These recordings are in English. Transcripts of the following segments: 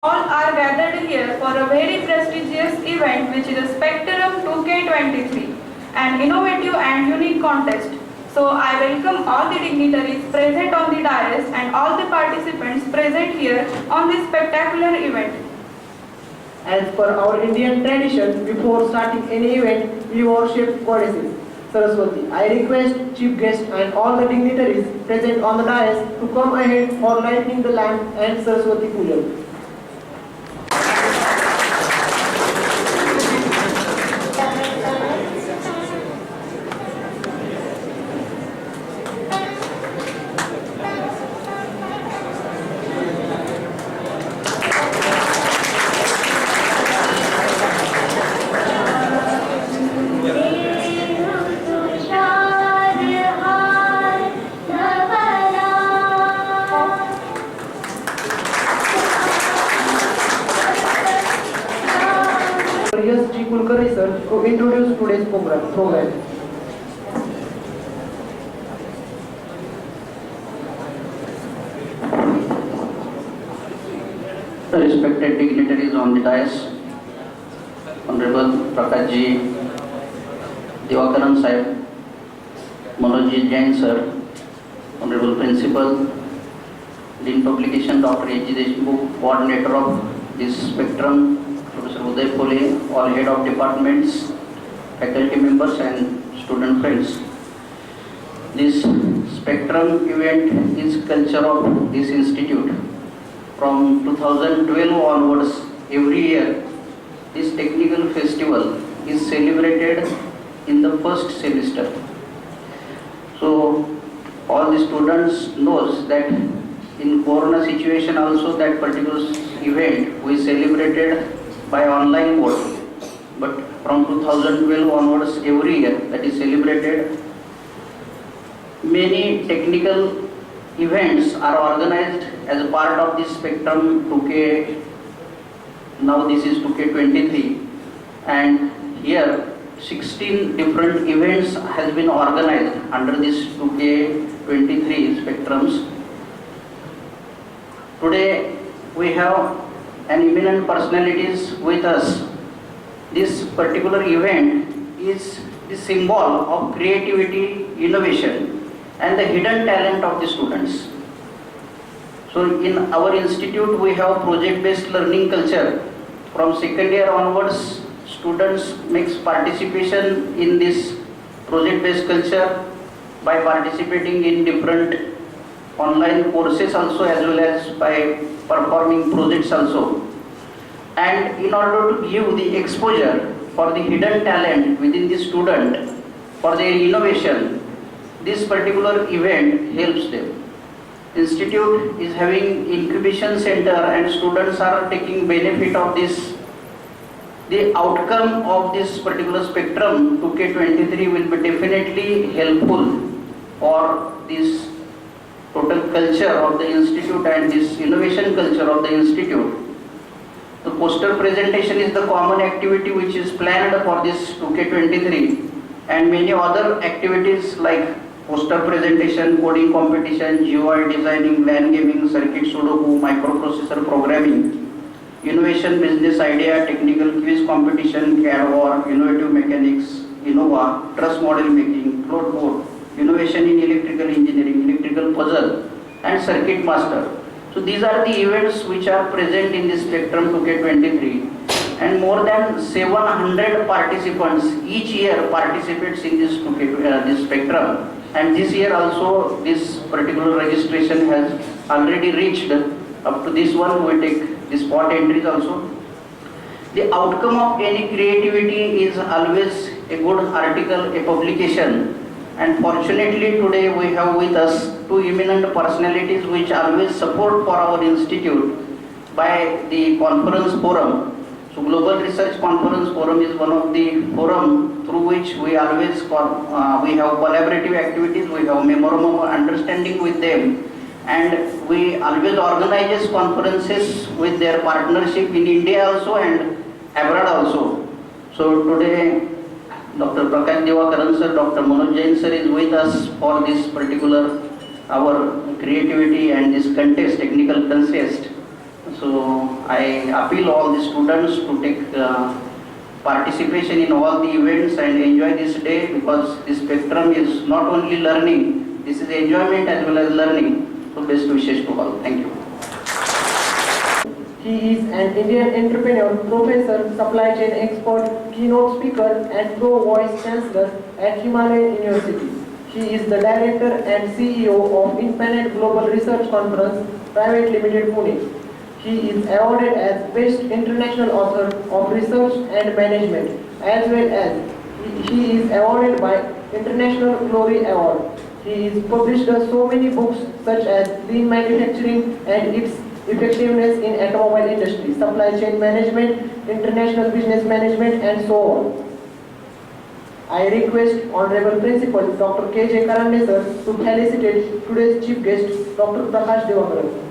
All are gathered here for a very prestigious event which is a SPECTRUM-2K23, an innovative and unique contest. So I welcome all the dignitaries present on the dais and all the participants present here on this spectacular event. As per our Indian tradition, before starting any event, we worship goddesses, Saraswati. I request chief guest and all the dignitaries present on the dais to come ahead for lighting the lamp and Saraswati Puja. Kulkarni sir to introduce today's program. Respected dignitaries on the dais, Honorable Prakash ji, Divakaran Sahib, Manoj Jain sir, Honorable Principal, Dean Publication Dr. H. Deshmukh, Coordinator of this Spectrum, Professor Uday Pole, all head of departments, faculty members and student friends. This Spectrum event is culture of this institute. From 2012 onwards, every year, this technical festival is celebrated in the first semester. So, all the students knows that in Corona situation also that particular event we celebrated by online mode, but from 2012 onwards every year that is celebrated. Many technical events are organized as a part of this Spectrum 2K. Now this is 2K23, and here 16 different events has been organized under this 2K23 spectrums. Today we have an eminent personalities with us. This particular event is the symbol of creativity, innovation and the hidden talent of the students. So in our institute we have project-based learning culture. From second year onwards, students makes participation in this project-based culture by participating in different online courses also, as well as by performing projects also. And in order to give the exposure for the hidden talent within the student for their innovation, this particular event helps them. Institute is having incubation center and students are taking benefit of this. The outcome of this particular Spectrum 2K23 will be definitely helpful for this total culture of the institute and this innovation culture of the institute. The poster presentation is the common activity which is planned for this 2K23, and many other activities like poster presentation, coding competition, GUI designing, LAN gaming, circuit Sudoku, microprocessor programming, innovation business idea, technical quiz competition, CAD war, innovative mechanics, Innova, truss model making, float board, innovation in electrical engineering, electrical puzzle and circuit master. So these are the events which are present in this Spectrum 2K23, and more than 700 participants each year participates in this this Spectrum, and this year also this particular registration has already reached. Up to this one we take the spot entries also. The outcome of any creativity is always a good article, a publication. And fortunately today we have with us two eminent personalities which always support for our institute by the conference forum. So Global Research Conference Forum is one of the forum through which we always we have collaborative activities, we have memorandum of understanding with them, and we always organize conferences with their partnership in India also and abroad also. So today Dr. Prakash Divakaran sir, Dr. Manoj Jain sir is with us for this particular our creativity and this contest, technical contest. So I appeal all the students to take participation in all the events and enjoy this day, because this spectrum is not only learning, this is enjoyment as well as learning. So best wishes to all. Thank you. He is an Indian entrepreneur, professor, supply chain expert, keynote speaker, and pro-voice chancellor at Himalayan University. He is the director and CEO of Infinite Global Research Conference Private Limited, Pune. He is awarded as Best International Author of Research and Management, as well as he is awarded by International Glory Award. He is published so many books such as Lean Manufacturing and its Effectiveness in Automobile Industry, Supply Chain Management, International Business Management, and so on. I request Honorable Principal Dr. K.J. Karande sir to felicitate today's chief guest, Dr. Prakash Devakaran.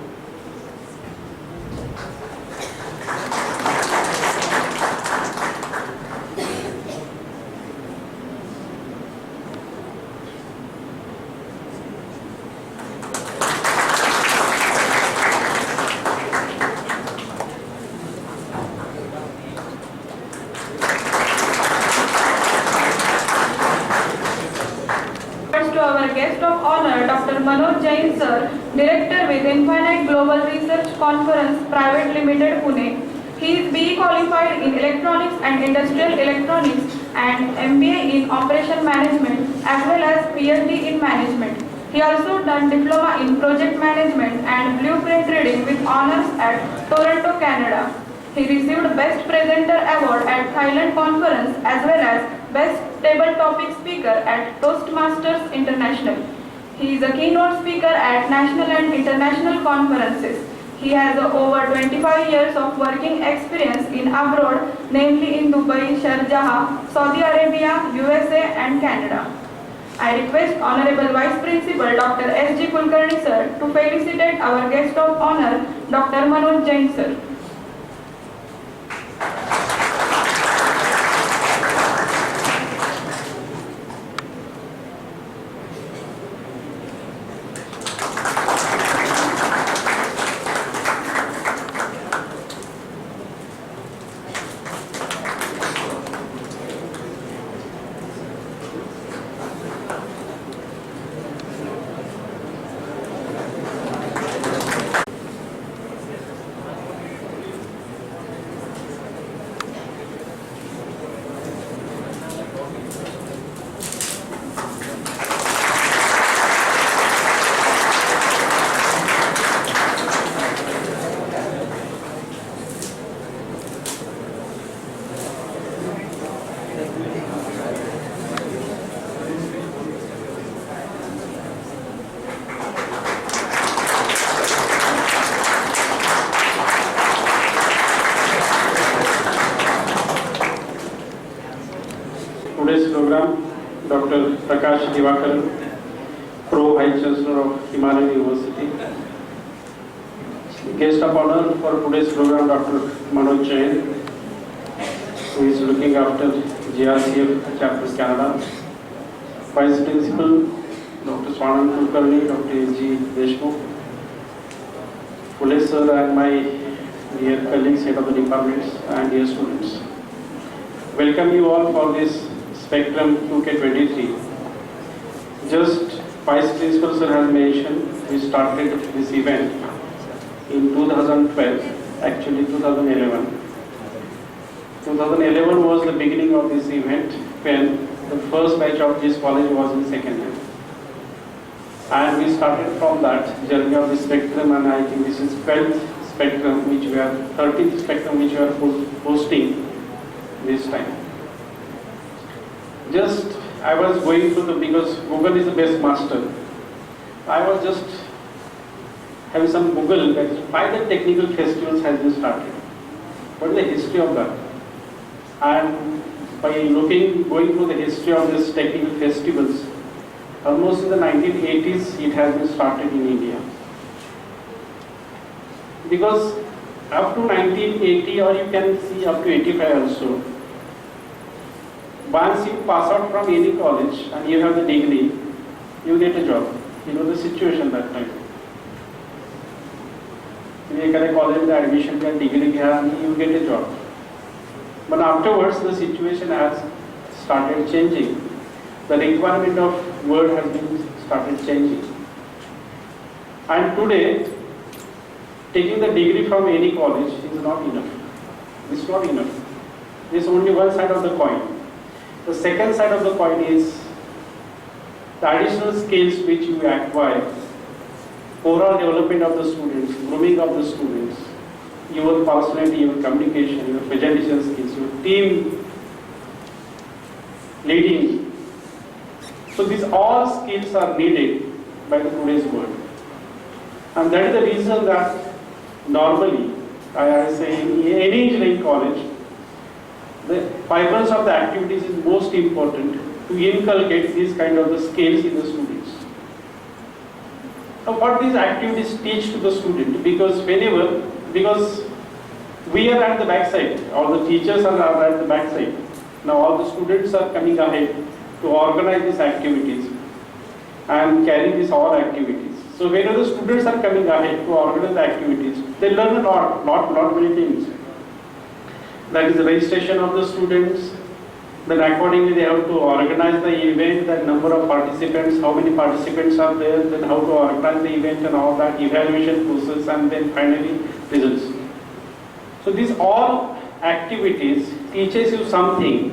To our guest of honor, Dr. Manoj Jain sir, Director with Infinite Global Research Conference Private Limited, Pune. He is BE qualified in Electronics and Industrial Electronics and MBA in Operation Management as well as PhD in Management. He also done Diploma in Project Management and Blueprint Reading with honors at Toronto, Canada. He received Best Presenter Award at Thailand Conference as well as Best Table Topic Speaker at Toastmasters International. He is a keynote speaker at national and international conferences. He has over 25 years of working experience in abroad, namely in Dubai, Sharjah, Saudi Arabia, USA and Canada. I request Honorable Vice Principal Dr. S.G. Kulkarni sir to felicitate our guest of honor, Dr. Manoj Jain sir. Today's program, Dr. Prakash Devakaran, Pro Vice Chancellor of Himalayan University. Guest of honor for today's program, Dr. Manoj Jain, who is looking after GRCF Chapter Canada. Vice Principal, Dr. Swanand Kulkarni, Dr. A.G. Deshmukh, Pule sir and my dear colleagues, head of the departments and dear students. Welcome you all for this SPECTRUM-2K23. Just Vice Principal sir has mentioned, we started this event in 2012, actually 2011. 2011 was the beginning of this event when the first batch of this college was in second year. And we started from that journey of the spectrum, and I think this is 12th spectrum, which we are 13th spectrum which we are hosting this time. Just I was going through because Google is the best master. I was just having some Google that why the technical festivals has been started. What is the history of that? And by going through the history of these technical festivals, almost in the 1980s it has been started in India. Because up to 1980, or you can see up to 85 also, once you pass out from any college and you have the degree, you get a job. You know the situation that time. एखाद्या कॉलेजमध्ये admission घ्या, degree घ्या आणि you get a job. But afterwards the situation has started changing. The requirement of world has been started changing. And today, taking the degree from any college is not enough. It's not enough. It's only one side of the coin. The second side of the coin is the additional skills which you acquire, overall development of the students, grooming of the students, your personality, your communication, your presentation skills, your team leading. So these all skills are needed by the today's world. And that is the reason that normally, I say in any engineering college, the vibrance of the activities is most important to inculcate these kind of the skills in the students. So what these activities teach to the student, because we are at the backside, all the teachers are at the backside. Now all the students are coming ahead to organize these activities and carry these all activities. So whenever the students are coming ahead to organize the activities, they learn a lot, not many things. That is the registration of the students. Then accordingly they have to organize the event, the number of participants, how many participants are there, then how to organize the event and all that, evaluation process, and then finally results. So these all activities teaches you something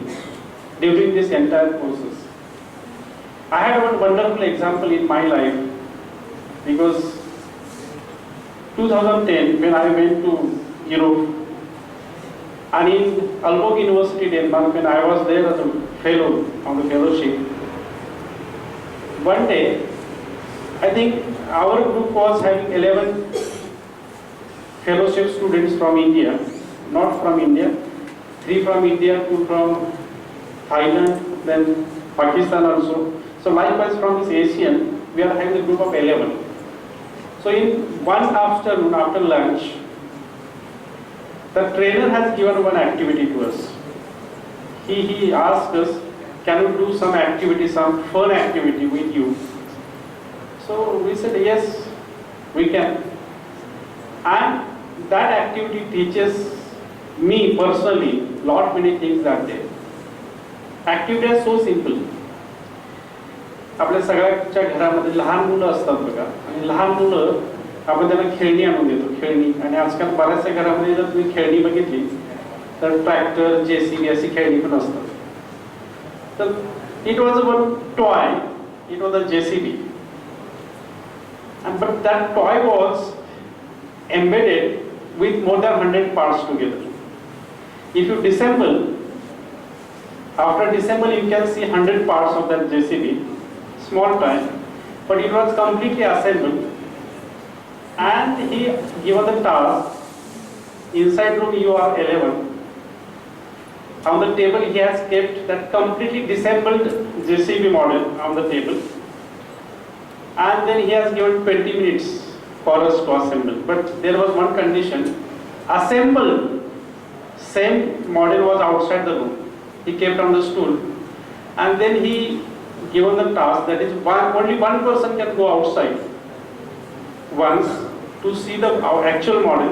during this entire process. I had one wonderful example in my life, because 2010 when I went to Europe, and in Aalborg University, Denmark, when I was there as a fellow on the fellowship, one day, I think our group was having 11 fellowship students from India, not from India, 3 from India, 2 from Thailand, then Pakistan also. So likewise from this Asian, we are having a group of 11. So in one afternoon, after lunch, the trainer has given one activity to us. He asked us, can we do some activity, some fun activity with you? So we said, yes, we can. And that activity teaches me personally lot many things that day. Activity is so simple. आपल्या सगळ्याच्या घरामध्ये लहान मुलं असतात बघा, आणि लहान मुलं आपण त्यांना खेळणी आणून देतो, खेळणी. आणि आजकाल बऱ्याचशा घरामध्ये जर तुम्ही खेळणी बघितली तर ट्रॅक्टर, JCB अशी खेळणी पण असतात. तर it was one toy, it was a JCB, and but that toy was embedded with more than 100 parts together. If you disassemble, after disassemble you can see 100 parts of that JCB, small toy, but it was completely assembled. And he given the task, inside room you are 11. On the table he has kept that completely disassembled JCB model on the table. And then he has given 20 minutes for us to assemble. But there was one condition, assemble, same model was outside the room. He kept on the stool. And then he given the task that is only one person can go outside once to see the our actual model,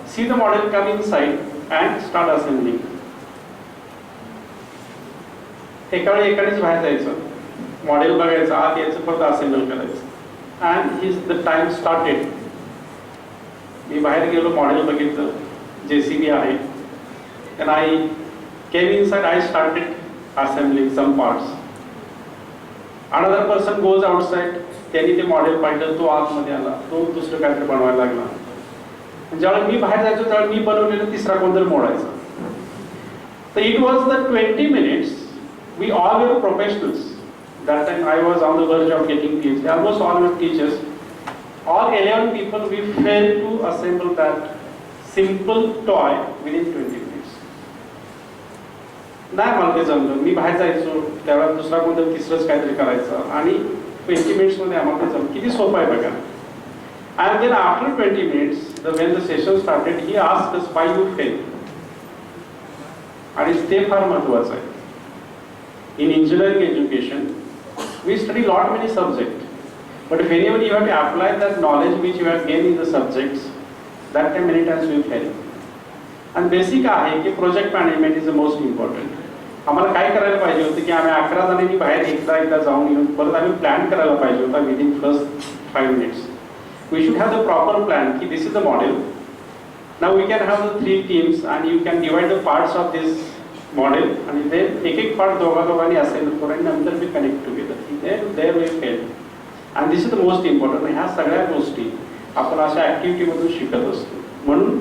see the model come inside and start assembling. एकानेच बाहेर जायचं, model बघायचं, आत यायचं, परत assemble करायचं. and the time started. मी बाहेर गेलो, model बघितलं, JCB आहे, and I came inside, I started assembling some parts. Another person goes outside, त्यांनी ते मॉडेल पाहिलं, तो आतमध्ये आला, तो दुसरं काहीतरी बनवायला लागला. ज्यावेळी मी बाहेर जायचो त्यावेळी मी बनवलेलं तिसरा कोणतरी मोडायचा. So it was the 20 minutes, we all were professionals. That time I was on the verge of getting PhD, almost all were teachers. All 11 people, we failed to assemble that simple toy within 20 minutes. नाही मला ते जमलं, मी बाहेर जायचो त्यावेळेला दुसरा कोणतरी तिसरंच काहीतरी करायचं आणि 20 minutes मध्ये आम्हाला ते जमलं. किती सोपं आहे बघा. And then after 20 minutes, when the session started, he asked us why you failed. आणि ते फार महत्त्वाचं आहे. In engineering education, we study lot many subjects, but whenever you have to apply that knowledge which you have gained in the subjects, That time many times we fail. आणि basic आहे की project management is the most important. आम्हाला काय करायला पाहिजे होतं की आम्ही 11 जणांनी बाहेर एकदा जाऊन येऊन परत आम्ही प्लॅन करायला पाहिजे होता within first 5 minutes. We should have the proper plan की this is the model. Now we can have the 3 teams and you can divide the parts of this model आणि ते एक पार्ट दोघांनी असेंबल करून नंतर we connect together. There we fail. And this is the most important. ह्या सगळ्या गोष्टी आपण अशा ॲक्टिव्हिटीमधून शिकत असतो. म्हणून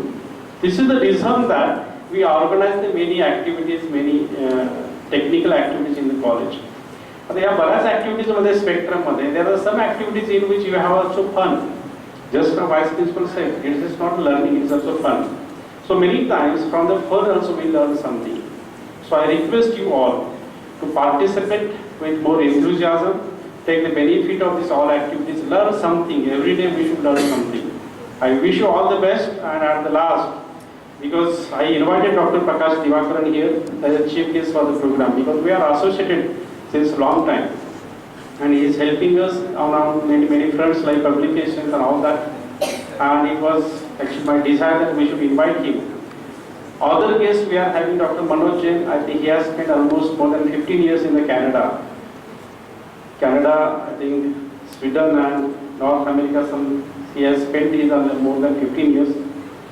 this is the reason that we organize the many activities, many technical activities in the college. आता या बऱ्याच ॲक्टिव्हिटीजमध्ये स्पेक्ट्रममध्ये there are some activities in which you have also fun. Just from vice principal said, it is not learning, it is also fun. So many times from the fun also we learn something. So I request you all to participate with more enthusiasm, take the benefit of this all activities, learn something. Every day we should learn something. I wish you all the best, and at the last, because I invited Dr. Prakash Divakaran here as a chief guest for the program, because we are associated since a long time. And he is helping us on many fronts like publications and all that. And it was actually my desire that we should invite him. Other guests we are having Dr. Manoj Jain. I think he has spent almost more than 15 years in the Canada, I think Sweden and North America. He has spent his more than 15 years.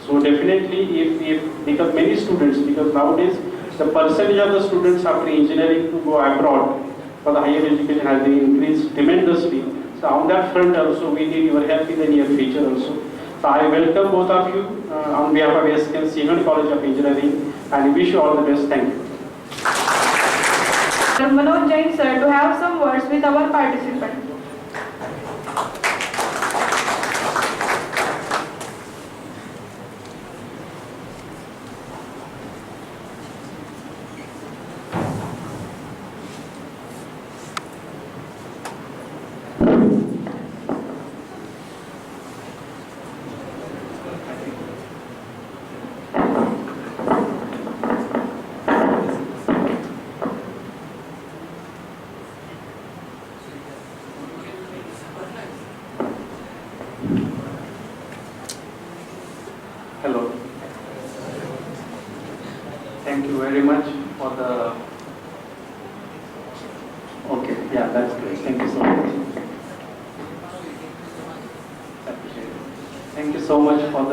So definitely, if because many students, because nowadays the percentage of the students after engineering to go abroad for the higher education has been increased tremendously. So on that front also we need your help in the near future also. So I welcome both of you on behalf of SKNSCOE College of Engineering and wish you all the best. Thank you. Manoj Jain sir to have some words with our participants. Hello. Thank you very much for the. Okay, yeah, that's great. Thank you so much. Appreciate it. Thank you so much for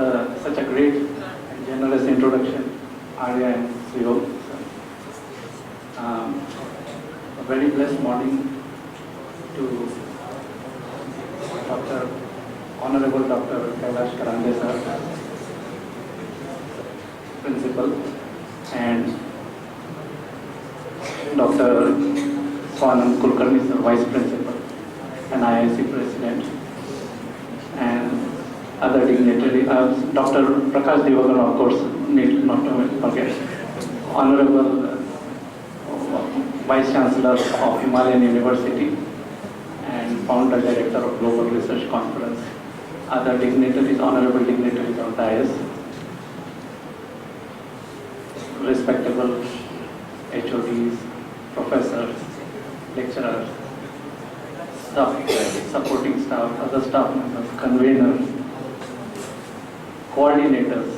such a great and generous introduction, Arya and Sriho. A very blessed morning to Honorable Dr. Kailash Karande sir, Principal, and Dr. Swanam Kulkarni sir, Vice Principal, and IIC President, and other dignitaries, Dr. Prakash Divakaran, of course, need not to forget, Honorable Vice Chancellor of Himalayan University, and Founder Director of Global Research Conference, other dignitaries, honorable dignitaries on dais, respectable HODs, professors, lecturers, staff, supporting staff, other staff members, conveners, coordinators,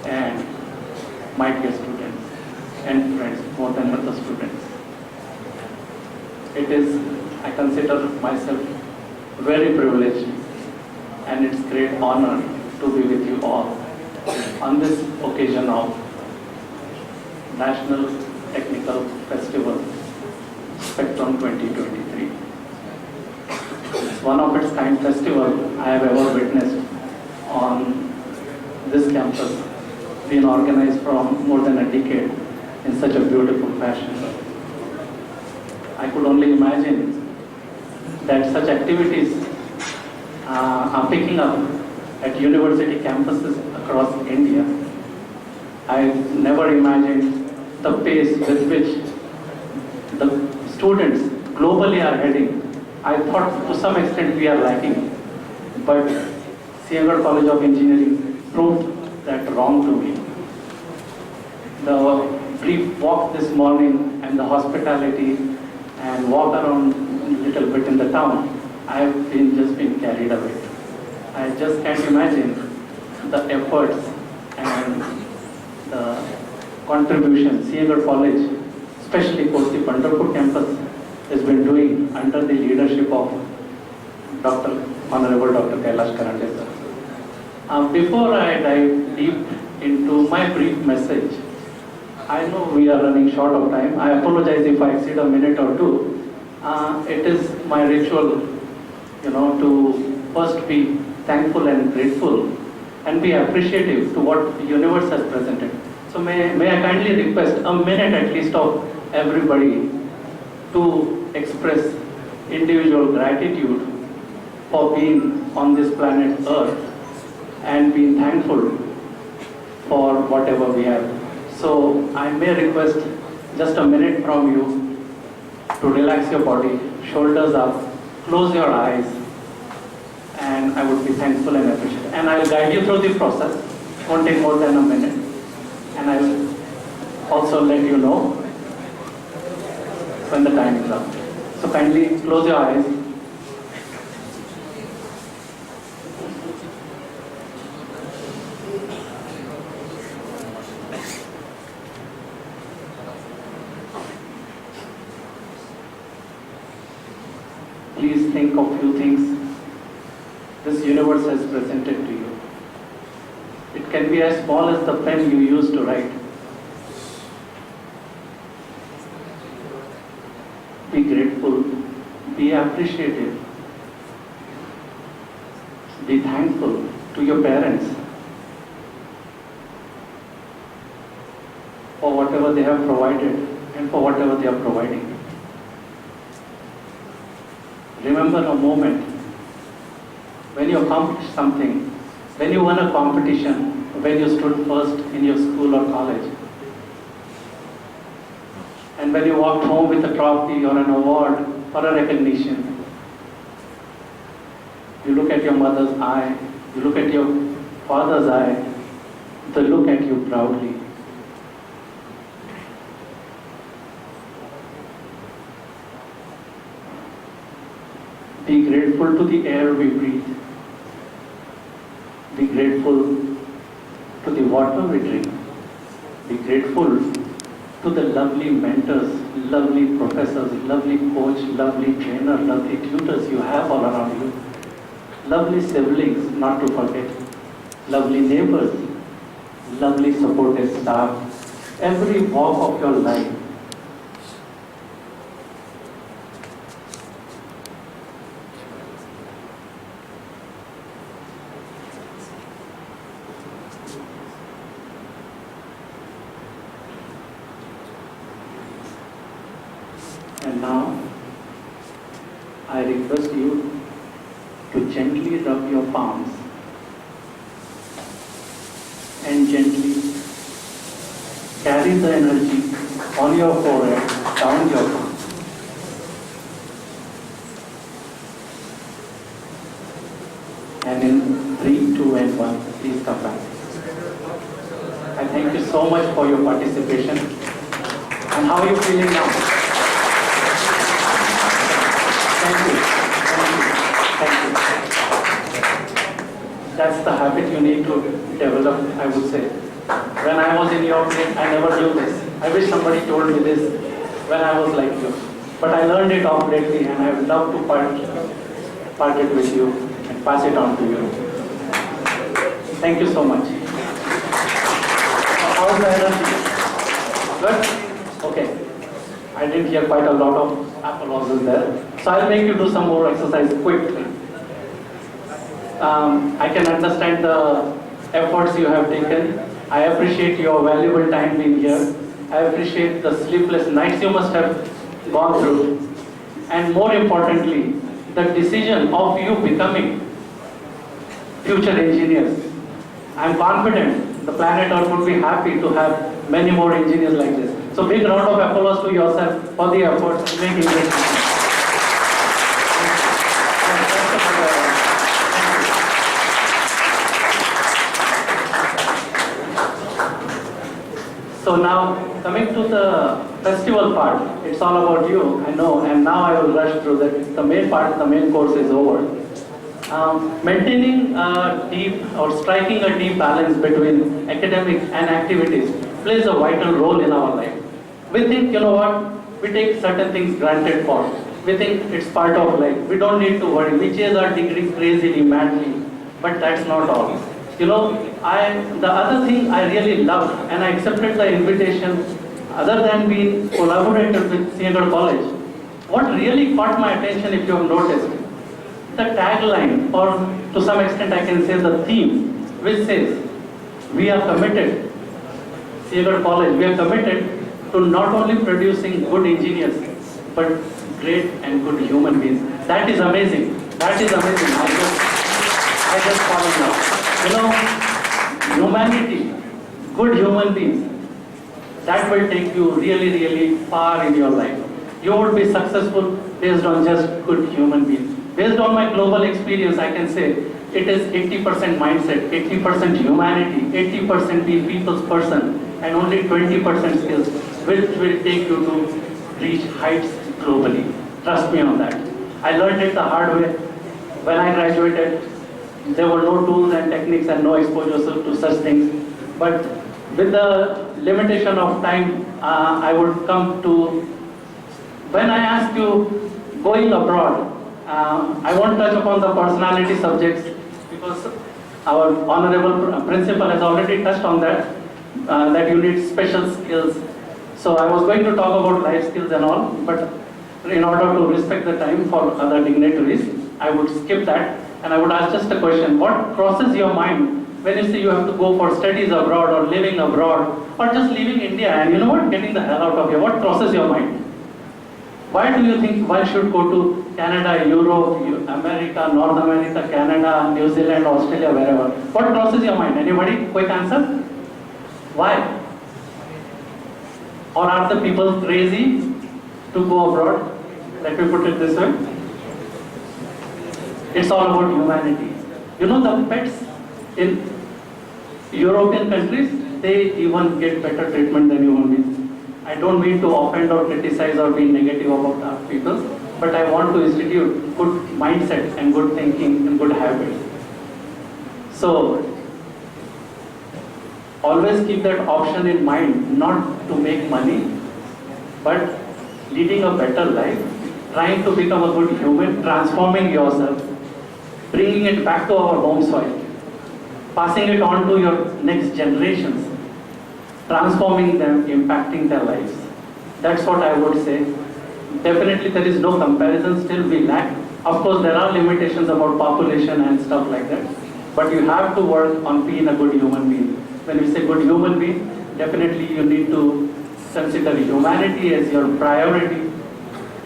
and my dear students and friends, more than other students. It is, I consider myself very privileged, and it's great honor to be with you all on this occasion of National Technical Festival, Spectrum 2023. It's one of its kind festival I have ever witnessed on this campus, been organized from more than a decade in such a beautiful fashion. I could only imagine that such activities are picking up at university campuses across India. I never imagined the pace with which the students globally are heading. I thought to some extent we are lacking, but Siagar College of Engineering proved that wrong to me. The brief walk this morning and the hospitality and walk around a little bit in the town, I have just been carried away. I just can't imagine the efforts and the contribution CA College, especially Korti Pandharpur campus, has been doing under the leadership of Honorable Dr. Kailash Karande sir. Before I dive deep into my brief message, I know we are running short of time. I apologize if I exceed a minute or two. It is my ritual, to first be thankful and grateful and be appreciative to what the universe has presented. So may I kindly request a minute at least of everybody to express individual gratitude for being on this planet Earth and being thankful for whatever we have. So I may request just a minute from you to relax your body, shoulders up, close your eyes, and I would be thankful and appreciative. And I'll guide you through the process. It won't take more than a minute. And I will also let you know when the time is up. So kindly close your eyes. Please think of few things this universe has presented to you. It can be as small as the pen you use to write. Be grateful, be appreciative, be thankful to your parents for whatever they have provided and for whatever they are providing. Remember a moment when you accomplished something, when you won a competition, when you stood first in your school or college, and when you walked home with a trophy or an award or a recognition. You look at your mother's eye, you look at your father's eye, they look at you proudly. Be grateful to the air we breathe. Be grateful to the water we drink. Be grateful to the lovely mentors, lovely professors, lovely coach, lovely trainer, lovely tutors you have all around you. Lovely siblings, not to forget. Lovely neighbors, lovely supportive staff. Every walk of your life. And now, I request you to gently rub your palms and gently carry the energy on your forehead, down your palm. And in 3, 2, and 1, please come back. I thank you so much for your participation. And how are you feeling now? Thank you. That's the habit you need to develop, I would say. When I was in your place, I never knew this. I wish somebody told me this when I was like you. But I learned it off lately, and I would love to part it with you and pass it on to you. Thank you so much. How's the energy? Good? Okay. I didn't hear quite a lot of applauses there. So I'll make you do some more exercise quickly. I can understand the efforts you have taken. I appreciate your valuable time being here. I appreciate the sleepless nights you must have gone through. And more importantly, the decision of you becoming future engineers. I'm confident the planet Earth would be happy to have many more engineers like this. So big round of applause to yourself for the efforts to make English. So now, coming to the festival part, it's all about you, I know, and now I will rush through that. The main part, the main course is over. Maintaining a deep or striking a deep balance between academic and activities plays a vital role in our life. We think, you know what, we take certain things granted for. We think it's part of life. We don't need to worry. We chase our degree crazily, madly, but that's not all. You know, the other thing I really loved, and I accepted the invitation, other than being collaborator with Srinagar College, what really caught my attention, if you have noticed, the tagline, or to some extent I can say the theme, which says, we are committed, Srinagar College, we are committed to not only producing good engineers, but great and good human beings. That is amazing. That is amazing. I just fall in love. You know, humanity, good human beings, that will take you really, really far in your life. You would be successful based on just good human beings. Based on my global experience, I can say it is 80% mindset, 80% humanity, 80% being people's person, and only 20% skills, which will take you to reach heights globally. Trust me on that. I learned it the hard way. When I graduated, there were no tools and techniques and no exposure to such things. But with the limitation of time, I would come to, when I ask you going abroad, I won't touch upon the personality subjects because our honorable principal has already touched on that, that you need special skills. So I was going to talk about life skills and all, but in order to respect the time for other dignitaries, I would skip that and I would ask just a question. What crosses your mind when you say you have to go for studies abroad or living abroad or just leaving India and you know what, getting the hell out of here? What crosses your mind? Why do you think one should go to Canada, Europe, America, North America, Canada, New Zealand, Australia, wherever? What crosses your mind? Anybody? Quick answer? Why? Or are the people crazy to go abroad? Let me put it this way. It's all about humanity. You know the pets in European countries, they even get better treatment than human beings. I don't mean to offend or criticize or be negative about our people, but I want to institute good mindset and good thinking and good habits. So, always keep that option in mind, not to make money, but leading a better life, trying to become a good human, transforming yourself, bringing it back to our home soil, passing it on to your next generations, transforming them, impacting their lives. That's what I would say. Definitely there is no comparison, still we lack. Of course there are limitations about population and stuff like that, but you have to work on being a good human being. When we say good human being, definitely you need to consider humanity as your priority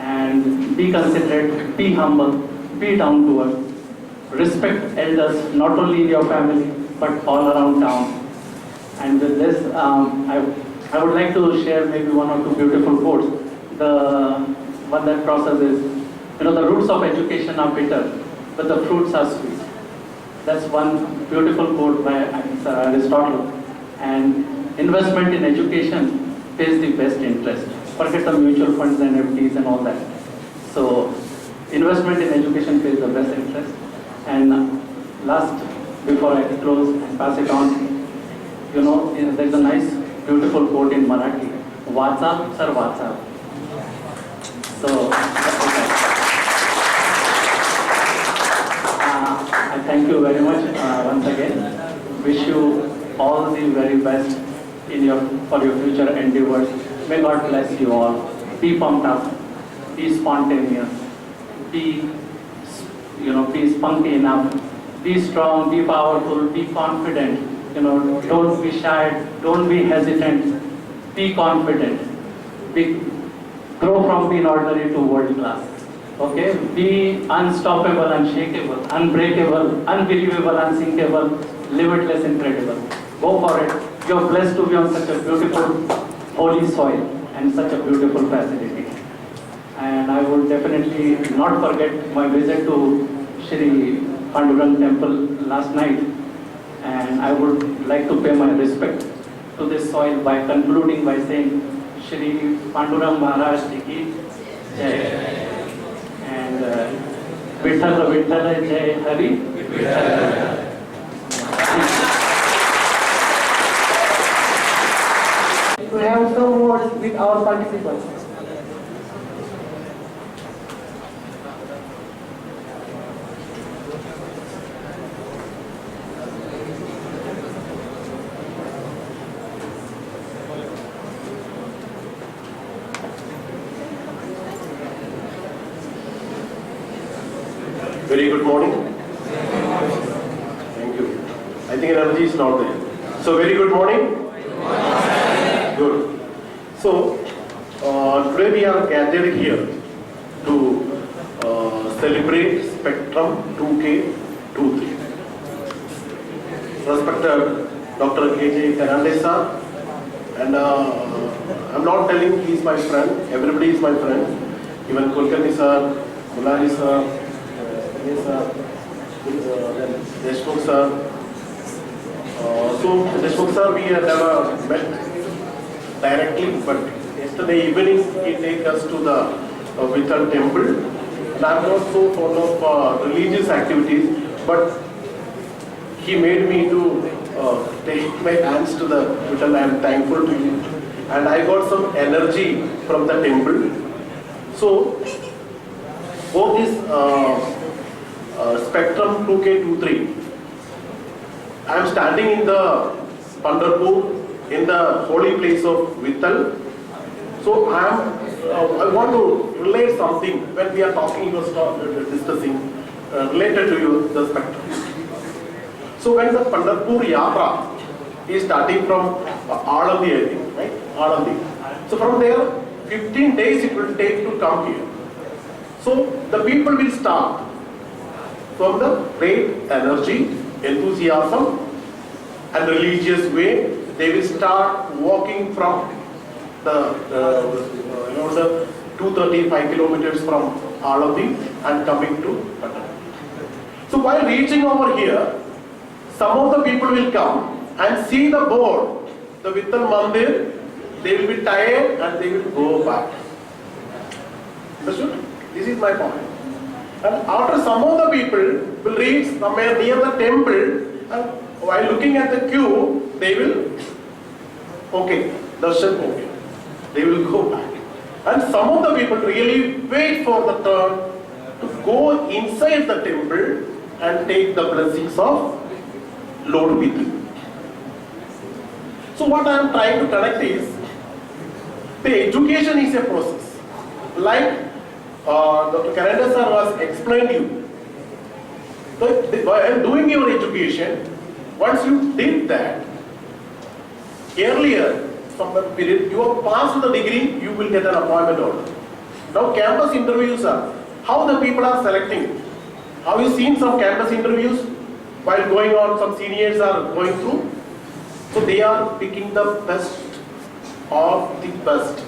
and be considerate, be humble, be down to earth. Respect elders, not only in your family, but all around town. And with this, I would like to share maybe one or two beautiful quotes. The one that crosses is, you know, the roots of education are bitter, but the fruits are sweet. That's one beautiful quote by Sir Aristotle. And investment in education pays the best interest. Forget the mutual funds and FDs and all that. So, investment in education pays the best interest. And last, before I close and pass it on, you know, there's a nice, beautiful quote in Marathi. Vacha, sir, vacha. So, I thank you very much once again. Wish you all the very best for your future endeavors. May God bless you all. Be pumped up. Be spontaneous. Be spunky enough. Be strong. Be powerful. Be confident. You know, don't be shy. Don't be hesitant. Be confident. Grow from being ordinary to world class. Okay? Be unstoppable, unshakable, unbreakable, unbelievable, unsinkable, limitless, incredible. Go for it. You're blessed to be on such a beautiful, holy soil and such a beautiful facility. And I would definitely not forget my visit to Shri Pandurang temple last night. And I would like to pay my respect to this soil by concluding by saying, Shri Pandurang Maharaj Ji Ki Jai. And Vithala Vithala Jai Hari. We have some words with our participants. Very good morning. Thank you. I think energy is not there. So very good morning. Good. So today we are gathered here to celebrate SPECTRUM-2K23. Respected Dr. K.J. Fernandez sir, and I'm not telling he is my friend. Everybody is my friend. Even Kulkarni sir, Mulani sir, then Deshmukh sir. So Deshmukh sir, we have never met directly, but yesterday evening he take us to the Vittal temple. And I'm not so fond of religious activities, but he made me to take my hands to the Vittal. I am thankful to you, and I got some energy from the temple. So both this SPECTRUM-2K23. I am standing in the Pandharpur, in the holy place of Vittal. So I want to relate something when we are talking or discussing related to you, the spectrum. So when the Pandharpur Yatra is starting from Alandi, I think, right? Alandi. So from there, 15 days it will take to come here. So the people will start from the great energy, enthusiasm and religious way. They will start walking from the 235 kilometers from Alandi and coming to Patna. So while reaching over here, some of the people will come and see the board, the Vittal Mandir. They will be tired and they will go back. Understood? This is my point. And after some of the people will reach somewhere near the temple, and while looking at the queue, they will, okay, darshan okay. They will go back. And some of the people really wait for the turn to go inside the temple and take the blessings of Lord with you. So what I am trying to connect is, the education is a process. Like Dr. Fernandez sir was explained you. So while doing your education, once you did that, earlier, from the period, you have passed the degree, you will get an appointment order. Now campus interviews are, how the people are selecting. Have you seen some campus interviews? While going on, some seniors are going through. So they are picking the best of the best.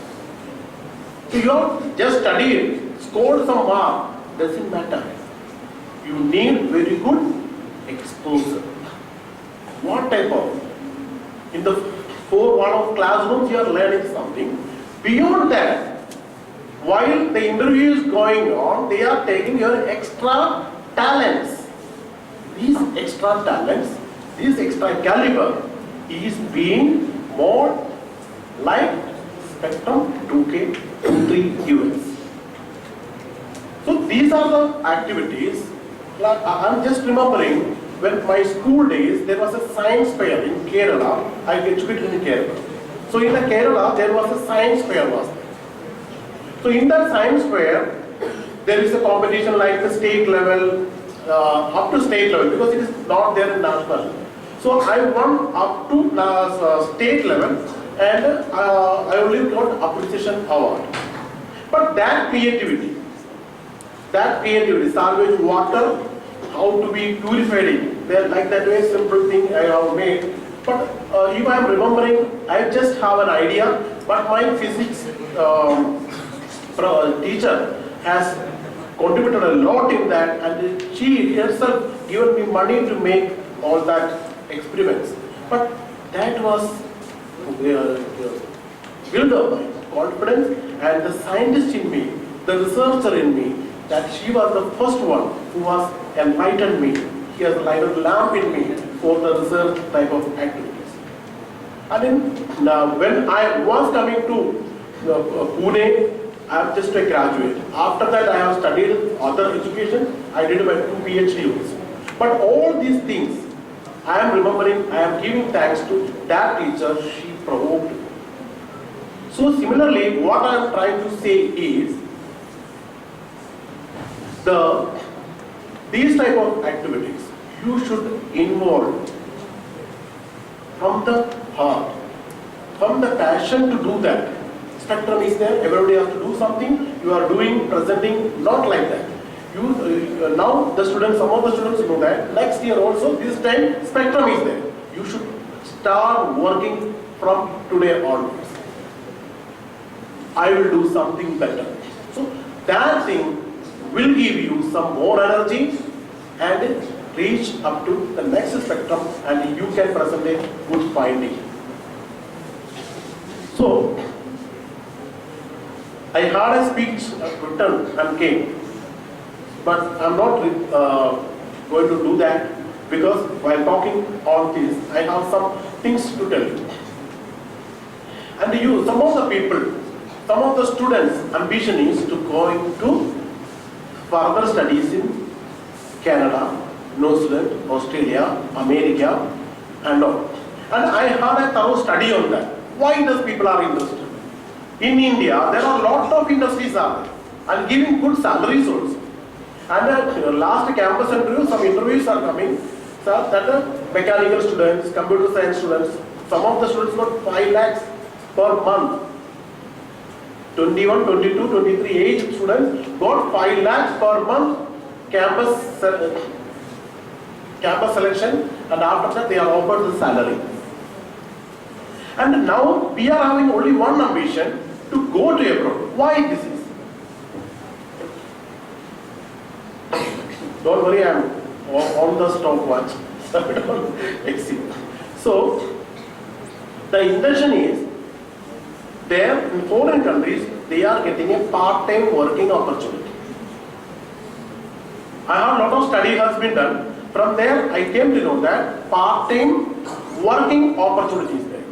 So you have just studied, scored some mark, doesn't matter. You need very good exposure. What type of? In the 4 wall of classrooms you are learning something. Beyond that, while the interview is going on, they are taking your extra talents. These extra talents, this extra caliber is being more like SPECTRUM-2K23 events. So these are the activities. I'm just remembering when my school days, there was a science fair in Kerala. I educated in Kerala. So in the Kerala, there was a science fair was there. So in that science fair, there is a competition like the state level, up to state level, because it is not there in national. So I won up to state level, and I only got appreciation award. But that creativity, salvage water, how to be purified it, like that way simple thing I have made. But if I am remembering, I just have an idea, but my physics teacher has contributed a lot in that, and she herself given me money to make all that experiments. But that was built up by confidence, and the scientist in me, the researcher in me, that she was the first one who has enlightened me. He has lighted a lamp in me for the research type of activities. And then when I was coming to Pune, I am just a graduate. After that, I have studied other education. I did my 2 PhDs. But all these things, I am remembering, I am giving thanks to that teacher. She provoked me. So similarly, what I am trying to say is, these type of activities, you should involve from the heart, from the passion to do that. Spectrum is there, everybody has to do something, you are doing, presenting, not like that. Now the students, some of the students know that, next year also, this time, Spectrum is there. You should start working from today onwards. I will do something better. So that thing will give you some more energy and reach up to the next spectrum, and you can present a good finding. So I had a speech written and came, but I'm not going to do that, because while talking on this, I have some things to tell you. And some of the people, some of the students' ambition is to go into further studies in Canada, New Zealand, Australia, America, and all. And I had a thorough study on that. Why does people are interested? In India, there are a lot of industries are there, and giving good salaries also. And at last campus interview, some interviews are coming. So that mechanical students, computer science students, some of the students got 5 lakhs per month. 21, 22, 23 age students got 5 lakhs per month campus selection, and after that they are offered the salary. And now we are having only one ambition, to go to abroad. Why this is? Don't worry, I am on the stopwatch. Don't exceed. So the intention is, there in foreign countries, they are getting a part-time working opportunity. I have a lot of study has been done. From there, I came to know that part-time working opportunities there.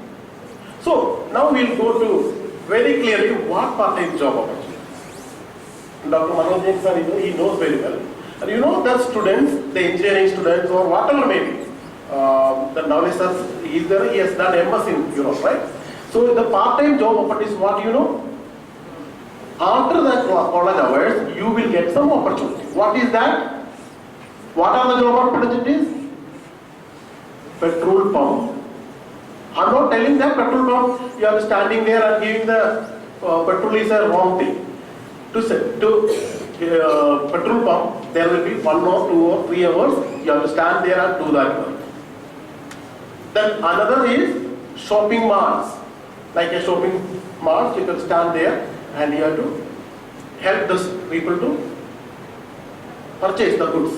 So now we'll go to very clearly what part-time job opportunities. Dr. Manoj Jain sir, he knows very well. And you know the students, the engineering students or whatever maybe, the knowledge sir, he has done MS in Europe, right? So the part-time job opportunities, what you know? After the college hours, you will get some opportunity. What is that? What are the job opportunities? Petrol pump. I'm not telling that petrol pump, you are standing there and giving the petrol is a wrong thing. To petrol pump, there will be 1 or 2 or 3 hours, you have to stand there and do that work. Then another is shopping malls. Like a shopping mall, you can stand there and you have to help the people to purchase the goods.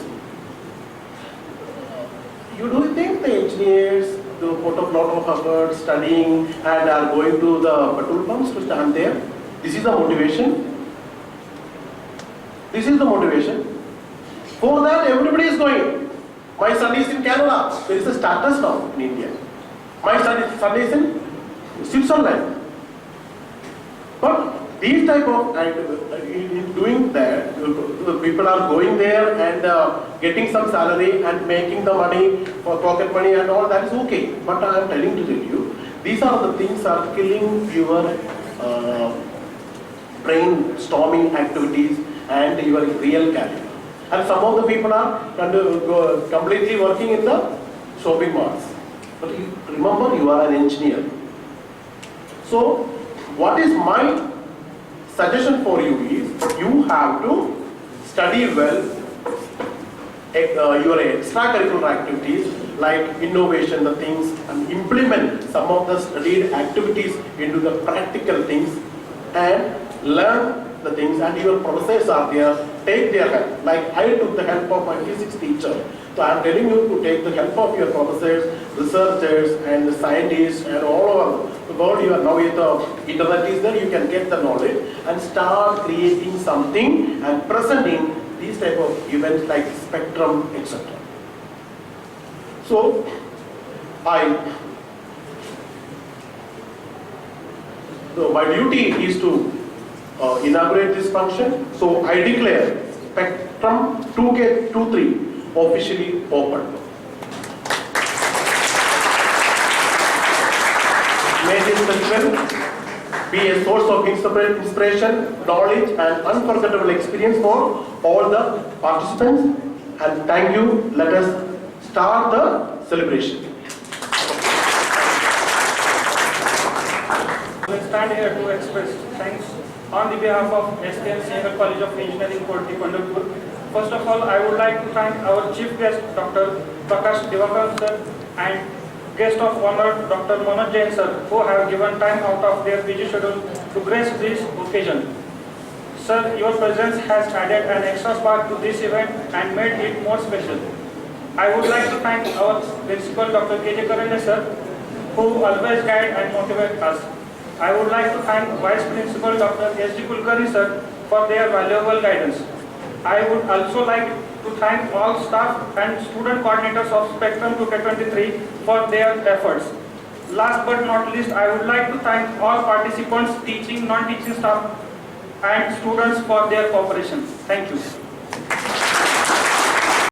You do think the engineers do put a lot of effort studying and are going to the petrol pumps to stand there? This is the motivation. This is the motivation. For that, everybody is going. My son is in Canada. There is a status now in India. My son is in Switzerland. But these type of in doing that, people are going there and getting some salary and making the money for pocket money and all, that is okay. But I am telling to tell you, these are the things are killing your brainstorming activities and your real career. And some of the people are completely working in the shopping malls. But you, remember, you are an engineer. So, what is my suggestion for you is, you have to study well your extracurricular activities like innovation, the things, and implement some of the studied activities into the practical things and learn the things, and your professors are there, take their help. Like I took the help of my physics teacher. So I am telling you to take the help of your professors, researchers and the scientists and all over the world. You are now with the internet is there, you can get the knowledge and start creating something and presenting these type of events like Spectrum, etc. So, my duty is to inaugurate this function. So I declare Spectrum-2K23 officially open. May this festival be a source of inspiration, knowledge and unforgettable experience for all the participants. And thank you. Let us start the celebration. I stand here to express thanks on the behalf of SKNSCOE College of Engineering Korti, Pandharpur. First of all, I would like to thank our chief guest, Dr. Prakash Divakar sir, and guest of honor, Dr. Manoj Jain sir, who have given time out of their busy schedule to grace this occasion. Sir, your presence has added an extra spark to this event and made it more special. I would like to thank our principal, Dr. K.J. Karande sir, who always guide and motivate us. I would like to thank Vice Principal Dr. S.D. Kulkarni sir for their valuable guidance. I would also like to thank all staff and student coordinators of Spectrum-2K23 for their efforts. Last but not least, I would like to thank all participants, teaching, non-teaching staff and students for their cooperation. Thank you.